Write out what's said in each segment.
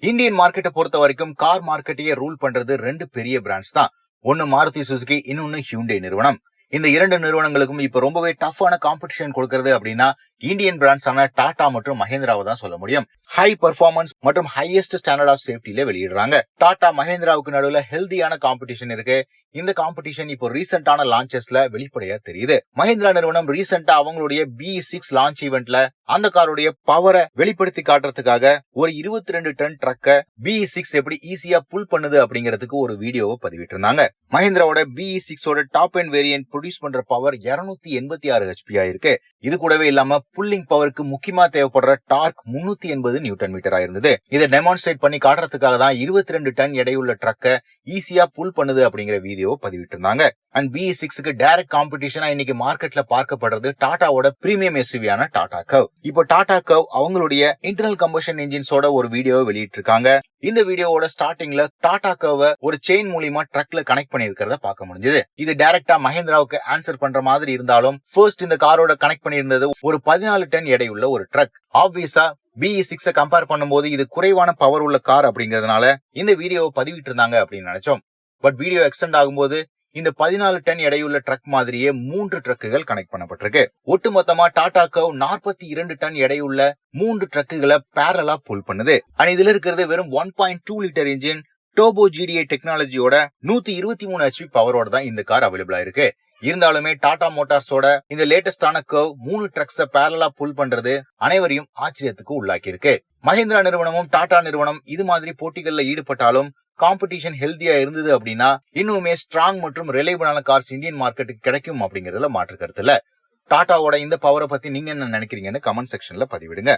Indian மார்க்கெட்டை பொறுத்த வரைக்கும் கார் மார்க்கெட்டையே ரூல் பண்றது ரெண்டு பெரிய பிராண்ட்ஸ் தான். ஒன்னு மாருதி சுசுகி, இன்னொன்னு ஹியூண்டை நிறுவனம். இந்த இரண்டு நிறுவனங்களுக்கும் இப்ப ரொம்பவே டஃப்பான காம்படிஷன் கொடுக்கறது அப்படின்னா இந்தியன் பிராண்ட்ஸான டாடா மற்றும் மஹேந்திராவை தான் சொல்ல முடியும். ஹை பெர்ஃபார்மன்ஸ் மற்றும் ஹையஸ்ட் ஸ்டாண்டர்ட் ஆஃப் சேஃப்டில வெளியிடுறாங்க. டாடா மஹேந்திராவுக்கு நடுவுல ஹெல்தியான காம்படிஷன் இருக்கு. இந்த காம்படிஷன் இப்போ ரீசெண்டான லான்ச்சஸ்ல வெளிப்படையா தெரியுது. மஹேந்திரா நிறுவனம் ரீசெண்டா அவங்களுடைய BE6 லான்ச் ஈவென்ட்ல அந்த காருடைய பவரை வெளிப்படுத்தி காட்டுறதுக்காக ஒரு 22 டன் ட்ரக்க BE6 எப்படி ஈஸியா புல் பண்ணுது அப்படிங்கிறதுக்கு ஒரு வீடியோவை பதிவிட்டு இருந்தாங்க. மஹேந்திராவோட BE6 ஓட டாப் எண்ட் வேரியன்ட் ப்ரொடியூஸ் பண்ற பவர் 286 HP ஆயிருக்கு. இது கூடவே இல்லாம புல்லிங் பவருக்கு முக்கியமா தேவைப்படுற டார்க் 380 நியூட்டன் மீட்டர் ஆயிருந்தது. இதை டெமான்ஸ்ட்ரேட் பண்ணி காட்டுறதுக்காக தான் 22 டன் எடையுள்ள ட்ரக்க ஈஸியா புல் பண்ணுது அப்படிங்கிற வீடியோ பதிவிட்டு இருந்தாங்க. அண்ட் BE6க்கு டைரக்ட் காம்படிஷனா இன்னைக்கு மார்க்கெட்ல பார்க்கப்படுறது டாடாவோட பிரீமியம் எஸ்யூவியான டாடா கர்வ். இப்போ டாடா கர்வ் அவங்களுடைய இன்டர்னல் கம்பஷன் என்ஜின்ஸோட ஒரு வீடியோவை வெளியிட்டு இருக்காங்க. இந்த வீடியோவோட ஸ்டார்டிங்ல டாடா கர்வ ஒரு செயின் மூலமா ட்ரக்ல கனெக்ட் பண்ணிருக்கிறத பார்க்க முடிஞ்சது. இது டைரக்டா மஹேந்திராவுக்கு ஆன்சர் பண்ற மாதிரி இருந்தாலும் ஃபர்ஸ்ட் இந்த காரோட கனெக்ட் பண்ணியிருந்தது ஒரு 14 டன் எடையுள்ள ஒரு ட்ரக். ஆப்வியஸா BE6 கம்பேர் பண்ணும்போது இது குறைவான பவர் உள்ள கார் அப்படிங்கிறதுனால இந்த வீடியோவை பதிவிட்டு இருந்தாங்க அப்படின்னு நினைச்சோம். பட் வீடியோ எக்ஸ்டெண்ட் ஆகும்போது இந்த 14 டன் எடையுள்ள ட்ரக் மாதிரியே 3 ட்ரக்குகள் கனெக்ட் பண்ணப்பட்டிருக்கு. ஒட்டுமொத்தமா டாடா கர்வ் 42 டன் எடையுள்ள 3 ட்ரக்குகளை பேரலா புல் பண்ணுது. அண்ட் இதுல இருக்கிறது வெறும் 1.2 litre engine turbo GDI டெக்னாலஜியோட 123 HP பவரோட தான் இந்த கார் அவைலபிளா இருக்கு. இருந்தாலுமே டாடா மோட்டார்ஸோட இந்த லேட்டஸ்டான கர்வ் 3 ட்ரக்ஸ பேரலா புல் பண்றது அனைவரையும் ஆச்சரியத்துக்கு உள்ளாக்கி இருக்கு. மஹேந்திரா நிறுவனமும் டாடா நிறுவனம் இது மாதிரி போட்டிகள்ல ஈடுபட்டாலும் காம்படிஷன் ஹெல்தியா இருந்தது அப்படின்னா இன்னுமே ஸ்ட்ராங் மற்றும் ரிலையபிளான கார்ஸ் இந்தியன் மார்க்கெட்டுக்கு கிடைக்கும் அப்படிங்கறதுல மாற்று கருத்து இல்ல. டாடாவோட இந்த பவரை பத்தி நீங்க என்ன நினைக்கிறீங்கன்னு கமெண்ட் செக்ஷன்ல பதிவிடுங்க.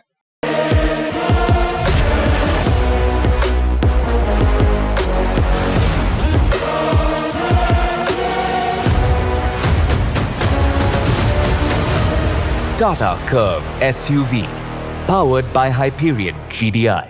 Tata Curve SUV, powered by Hyperion GDI.